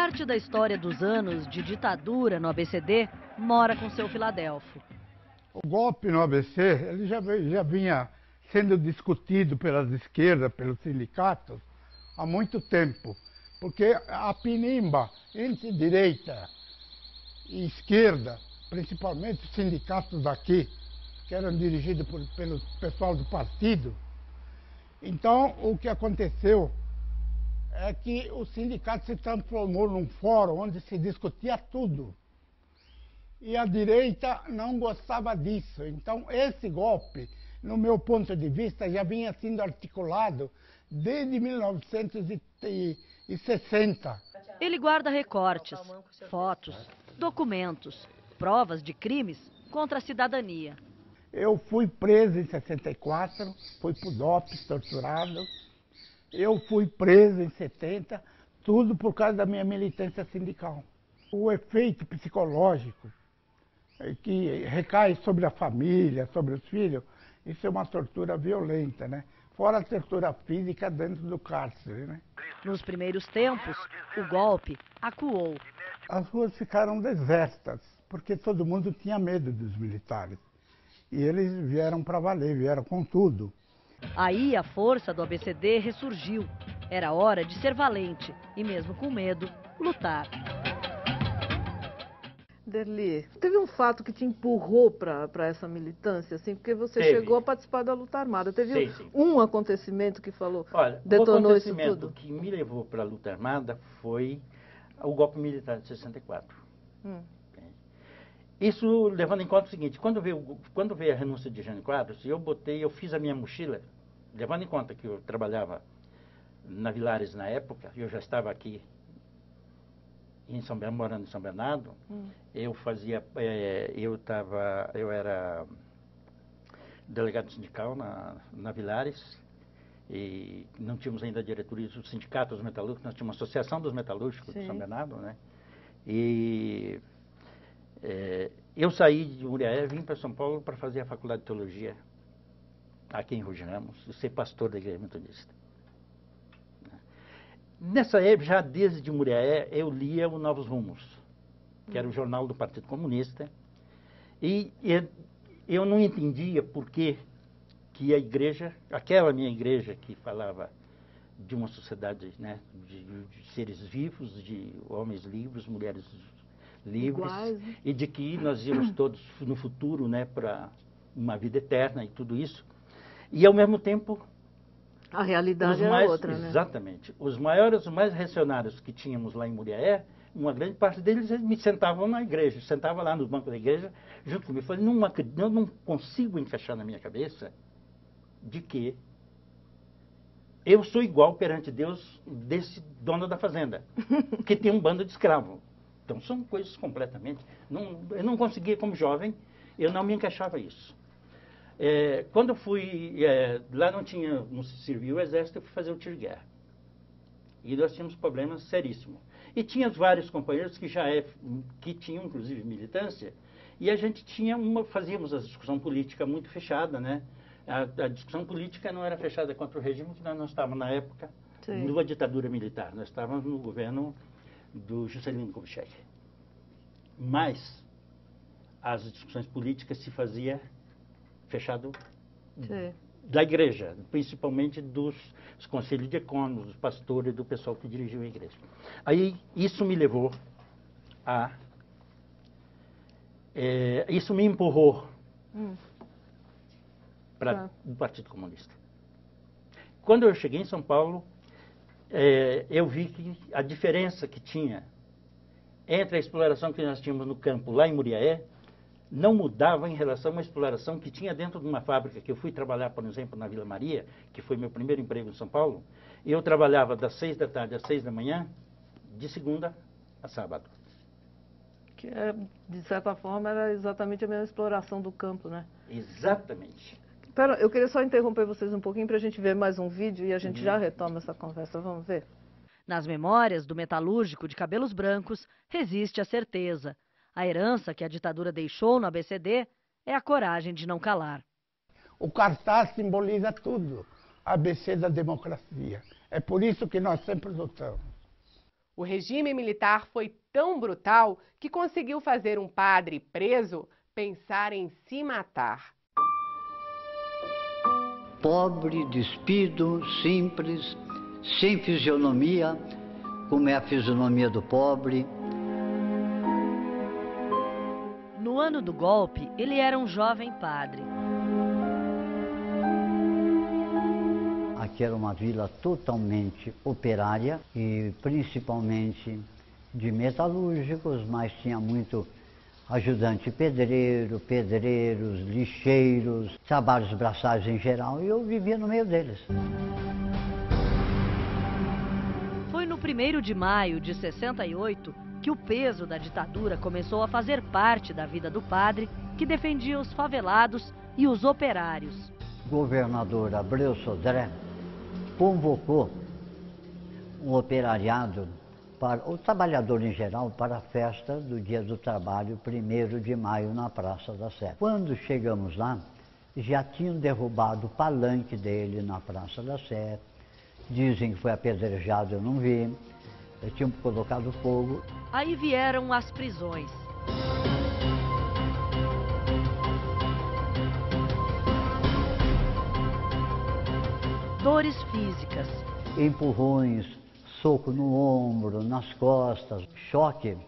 Parte da história dos anos de ditadura no ABCD mora com seu Filadelfo. O golpe no ABC ele já vinha sendo discutido pelas esquerdas, pelos sindicatos, há muito tempo. Porque a pinimba entre direita e esquerda, principalmente os sindicatos daqui, que eram dirigidos pelo pessoal do partido, então o que aconteceu é que o sindicato se transformou num fórum onde se discutia tudo. E a direita não gostava disso. Então esse golpe, no meu ponto de vista, já vinha sendo articulado desde 1960. Ele guarda recortes, fotos, documentos, provas de crimes contra a cidadania. Eu fui preso em 64, fui pro DOPS, torturado. Eu fui preso em 70, tudo por causa da minha militância sindical. O efeito psicológico que recai sobre a família, sobre os filhos, isso é uma tortura violenta, né? Fora a tortura física dentro do cárcere, né? Nos primeiros tempos, o golpe acuou. As ruas ficaram desertas, porque todo mundo tinha medo dos militares. E eles vieram para valer, vieram com tudo. Aí a força do ABCD ressurgiu. Era hora de ser valente e, mesmo com medo, lutar. Derli, teve um fato que te empurrou para essa militância, assim, porque você chegou a participar da luta armada. Teve um acontecimento que falou, olha, detonou isso tudo? O acontecimento que me levou para a luta armada foi o golpe militar de 64. Isso levando em conta o seguinte, quando veio a renúncia de Jânio Quadros, eu fiz a minha mochila, levando em conta que eu trabalhava na Vilares na época, eu já estava aqui morando em São Bernardo, eu era delegado sindical na Vilares, e não tínhamos ainda a diretoria do sindicato dos metalúrgicos, nós tínhamos uma associação dos metalúrgicos de São Bernardo, né? E eu saí de Muriaé, vim para São Paulo para fazer a faculdade de teologia aqui em Rude Ramos e ser pastor da igreja metodista. Nessa época, já desde Muriaé, eu lia o Novos Rumos, que era o jornal do Partido Comunista, e eu não entendia por que a igreja, aquela minha igreja que falava de uma sociedade, né, de seres vivos, de homens livres, mulheres livres, iguais, né? E de que nós íamos todos no futuro, né, para uma vida eterna e tudo isso. E ao mesmo tempo a realidade era outra, né? Exatamente. Os mais reacionários que tínhamos lá em Muriaé, uma grande parte deles me sentavam na igreja, sentavam lá nos bancos da igreja, junto comigo. Eu falei, eu não consigo encaixar na minha cabeça de que eu sou igual perante Deus desse dono da fazenda, que tem um bando de escravos. Então são coisas completamente... eu não conseguia, como jovem, eu não me encaixava isso. Quando eu fui... lá não servia o exército, eu fui fazer o tiro de guerra. E nós tínhamos problemas seríssimos. E tinha vários companheiros que tinham, inclusive, militância, e a gente fazíamos a discussão política muito fechada, né? A discussão política não era fechada contra o regime, porque nós não estávamos, na época, numa ditadura militar. Nós estávamos no governo do Juscelino Kubitschek. Mas as discussões políticas se faziam fechado da igreja, principalmente dos conselhos diaconos, dos pastores, do pessoal que dirigiu a igreja. Aí isso me levou isso me empurrou para o Partido Comunista. Quando eu cheguei em São Paulo, eu vi que a diferença que tinha entre a exploração que nós tínhamos no campo lá em Muriaé não mudava em relação à exploração que tinha dentro de uma fábrica, que eu fui trabalhar, por exemplo, na Vila Maria, que foi meu primeiro emprego em São Paulo. Eu trabalhava das 6 da tarde às 6 da manhã, de segunda a sábado. Que, de certa forma, era exatamente a mesma exploração do campo, né? Exatamente. Pera, eu queria só interromper vocês um pouquinho para a gente ver mais um vídeo e a gente já retoma essa conversa. Vamos ver? Nas memórias do metalúrgico de cabelos brancos, resiste a certeza. A herança que a ditadura deixou no ABCD é a coragem de não calar. O cartaz simboliza tudo, ABC da democracia. É por isso que nós sempre lutamos. O regime militar foi tão brutal que conseguiu fazer um padre preso pensar em se matar. Pobre, despido, simples, sem fisionomia, como é a fisionomia do pobre. No ano do golpe, ele era um jovem padre. Aqui era uma vila totalmente operária e principalmente de metalúrgicos, mas tinha muito ajudante pedreiro, pedreiros, lixeiros, trabalhos braçais em geral, e eu vivia no meio deles. Foi no 1º de maio de 68 que o peso da ditadura começou a fazer parte da vida do padre, que defendia os favelados e os operários. O governador Abreu Sodré convocou o operariado, o trabalhador em geral, para a festa do Dia do Trabalho, 1º de maio, na Praça da Sé. Quando chegamos lá, já tinham derrubado o palanque dele na Praça da Sé. Dizem que foi apedrejado, eu não vi. Tinham colocado fogo. Aí vieram as prisões. Dores físicas. Empurrões, soco no ombro, nas costas, choque.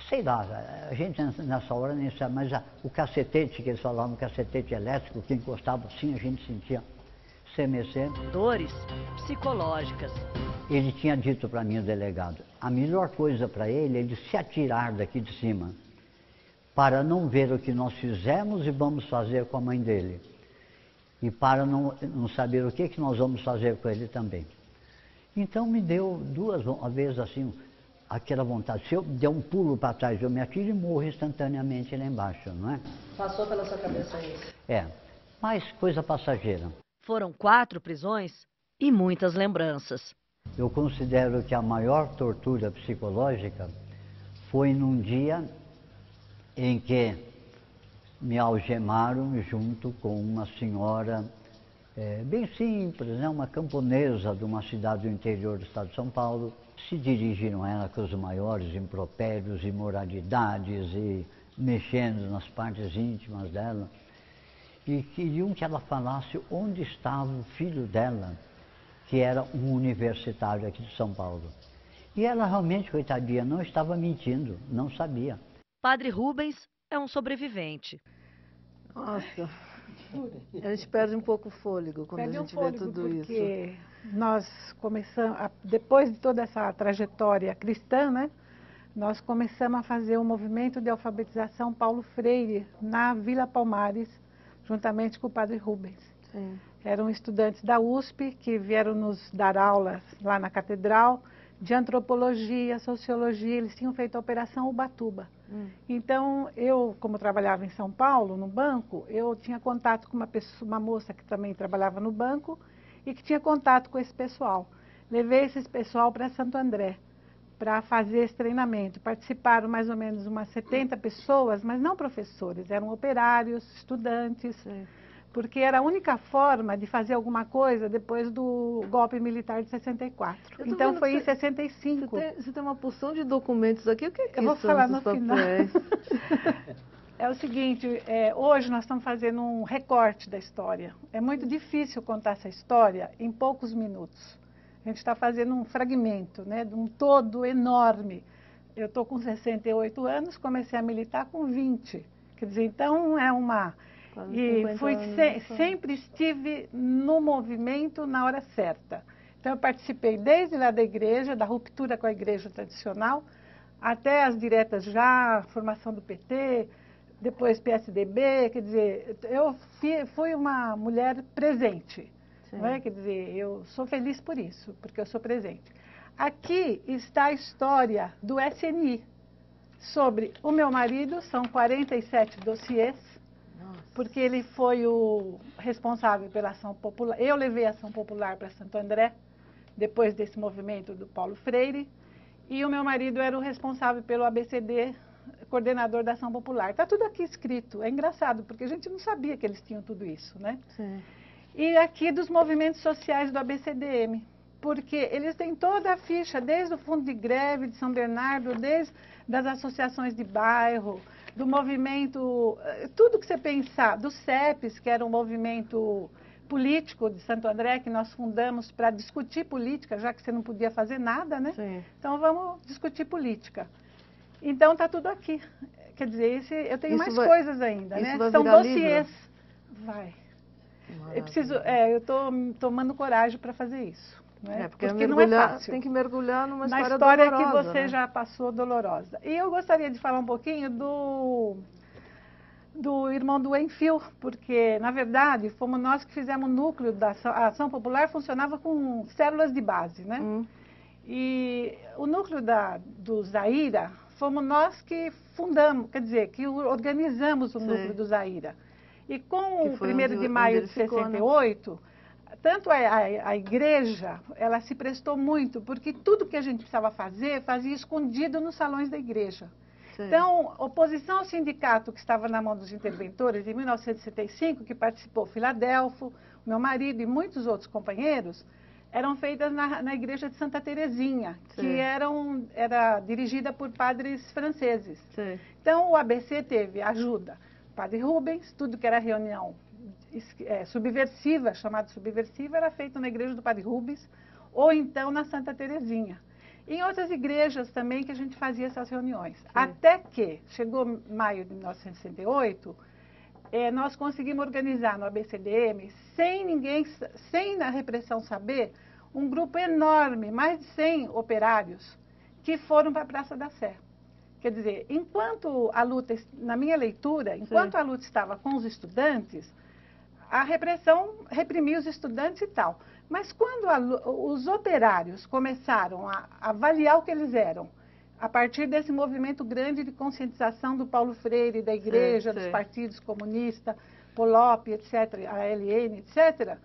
Sei lá, a gente nessa hora nem sabe, mas o cacetete, que eles falavam, cacetete elétrico, que encostava assim, a gente sentia estremecer. Dores psicológicas. Ele tinha dito para mim, o delegado, a melhor coisa para ele se atirar daqui de cima, para não ver o que nós fizemos e vamos fazer com a mãe dele. E para não saber o que nós vamos fazer com ele também. Então me deu duas vezes assim, aquela vontade. Se eu der um pulo para trás, eu me atiro e morro instantaneamente lá embaixo, não é? Passou pela sua cabeça isso? É, mas coisa passageira. Foram 4 prisões e muitas lembranças. Eu considero que a maior tortura psicológica foi num dia em que me algemaram junto com uma senhora bem simples, né? Uma camponesa de uma cidade do interior do estado de São Paulo. Se dirigiram a ela com os maiores impropérios, imoralidades e mexendo nas partes íntimas dela. E queriam que ela falasse onde estava o filho dela, que era um universitário aqui de São Paulo. E ela realmente, coitadinha, não estava mentindo, não sabia. Padre Rubens é um sobrevivente. Nossa, a gente perde um pouco o fôlego quando a gente vê tudo isso. Porque nós começamos, depois de toda essa trajetória cristã, né, nós começamos a fazer um movimento de alfabetização Paulo Freire na Vila Palmares, juntamente com o Padre Rubens. Sim. Eram estudantes da USP que vieram nos dar aulas lá na catedral de antropologia, sociologia. Eles tinham feito a Operação Ubatuba. Então, eu, como trabalhava em São Paulo, no banco, eu tinha contato com uma moça que também trabalhava no banco e que tinha contato com esse pessoal. Levei esse pessoal para Santo André para fazer esse treinamento. Participaram mais ou menos umas 70 pessoas, mas não professores, eram operários, estudantes, porque era a única forma de fazer alguma coisa depois do golpe militar de 64. Então foi em 65. Você tem uma porção de documentos aqui, o que é que eu vou falar no final? É o seguinte, hoje nós estamos fazendo um recorte da história. É muito difícil contar essa história em poucos minutos. A gente está fazendo um fragmento, né, de um todo enorme. Eu estou com 68 anos, comecei a militar com 20. Quer dizer, então é uma... E sempre estive no movimento na hora certa. Então eu participei desde lá da igreja, da ruptura com a igreja tradicional, até as diretas já, formação do PT, depois PSDB, quer dizer, eu fui uma mulher presente. Não é? Quer dizer, eu sou feliz por isso, porque eu sou presente. Aqui está a história do SNI. Sobre o meu marido, são 47 dossiês, porque ele foi o responsável pela ação popular. Eu levei a ação popular para Santo André, depois desse movimento do Paulo Freire, e o meu marido era o responsável pelo ABCD, coordenador da ação popular. Está tudo aqui escrito. É engraçado, porque a gente não sabia que eles tinham tudo isso, né? Sim. E aqui dos movimentos sociais do ABCDM. porque eles têm toda a ficha, desde o Fundo de Greve de São Bernardo, desde das associações de bairro, do movimento, tudo que você pensar, do CEPES, que era um movimento político de Santo André, que nós fundamos para discutir política, já que você não podia fazer nada, né? Sim. Então vamos discutir política. Então está tudo aqui. Quer dizer, eu tenho mais coisas ainda, né? São dossiês. Vai. Eu estou tomando coragem para fazer isso. Né? Porque não é fácil. Tem que mergulhar numa história dolorosa, que você né? já passou dolorosa. E eu gostaria de falar um pouquinho do irmão do Enfio, porque, na verdade, fomos nós que fizemos o núcleo da ação popular, funcionava com células de base, né? E o núcleo do Zaira, fomos nós que fundamos, quer dizer, que organizamos o núcleo do Zaira. E com o 1º de maio de 68, tanto a igreja, ela se prestou muito, porque tudo que a gente precisava fazer, fazia escondido nos salões da igreja. Sim. Então, oposição ao sindicato que estava na mão dos interventores, em 1965, que participou Filadelfo, meu marido e muitos outros companheiros, eram feitas na igreja de Santa Terezinha, sim, que era dirigida por padres franceses. Sim. Então, o ABC teve ajuda. Padre Rubens, tudo que era reunião subversiva, chamada subversiva, era feito na igreja do Padre Rubens, ou então na Santa Terezinha. Em outras igrejas também que a gente fazia essas reuniões. Sim. Até que chegou maio de 1968, nós conseguimos organizar no ABCDM, sem a repressão saber, um grupo enorme, mais de 100 operários, que foram para a Praça da Sé. Quer dizer, enquanto a luta, na minha leitura, enquanto a luta estava com os estudantes, a repressão reprimia os estudantes e tal. Mas quando os operários começaram a avaliar o que eles eram, a partir desse movimento grande de conscientização do Paulo Freire, da igreja, dos partidos comunistas, Polop, etc., a ALN, etc.,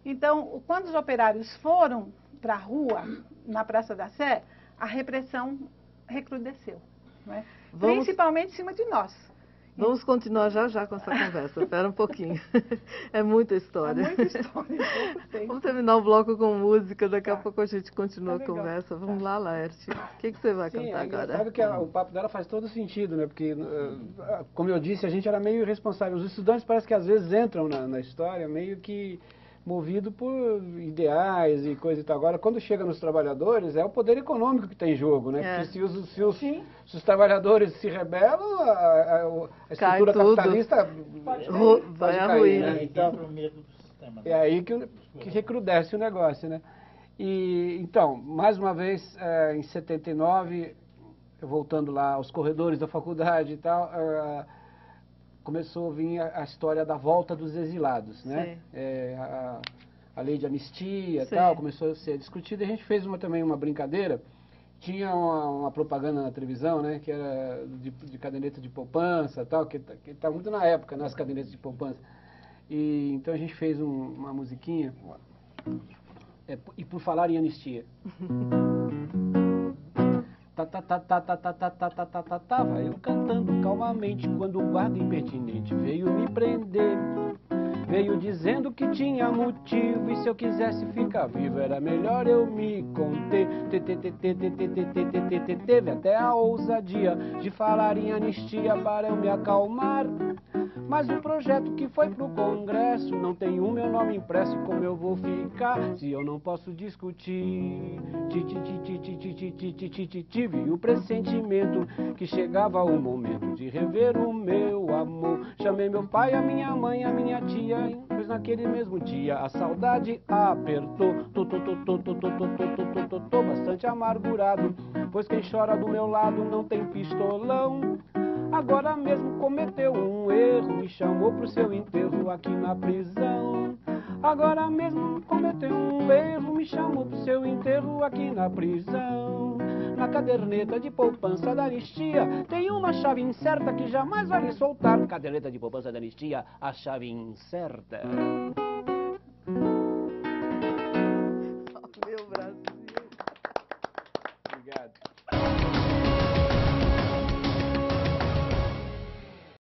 então, quando os operários foram para a rua, na Praça da Sé, a repressão recrudesceu. Né? Principalmente em cima de nós. Vamos continuar já com essa conversa. Espera um pouquinho. É muita história. É muita história. Vamos terminar o bloco com música. Daqui a pouco a gente continua a conversa. Vamos lá, Laerte. O que você vai cantar agora? Sabe que o papo dela faz todo sentido, né? Porque, como eu disse, a gente era meio irresponsável. Os estudantes parece que às vezes entram na história meio que movido por ideais e coisa e tal. Agora, quando chega nos trabalhadores, é o poder econômico que está em jogo, né? Porque se os trabalhos se rebelam, a estrutura capitalista vai à ruína. Né? Então, é aí que recrudesce o negócio, né? E, então, mais uma vez, em 79, voltando lá aos corredores da faculdade e tal, começou a vir a história da volta dos exilados, né? A lei de anistia e tal, começou a ser discutida. E a gente fez também uma brincadeira. Tinha uma propaganda na televisão, né? Que era de caderneta de poupança e tal, que tá muito na época, né? As cadernetas de poupança. E então a gente fez uma musiquinha. E por falar em anistia. Tava eu cantando calmamente quando o guarda impertinente veio me prender. Veio dizendo que tinha motivo e se eu quisesse ficar vivo era melhor eu me conter. Teve até a ousadia de falar em anistia para eu me acalmar. Mas o projeto que foi pro Congresso não tem o meu nome impresso. Como eu vou ficar se eu não posso discutir? Tive o pressentimento que chegava o momento de rever o meu amor. Chamei meu pai, a minha mãe, a minha tia, pois naquele mesmo dia a saudade apertou. Tô bastante amargurado, pois quem chora do meu lado não tem pistolão. Agora mesmo cometeu um erro, me chamou pro seu enterro aqui na prisão. Agora mesmo cometeu um erro, me chamou pro seu enterro aqui na prisão. Na caderneta de poupança da anistia tem uma chave incerta que jamais vai lhe soltar. Caderneta de poupança da anistia, a chave incerta.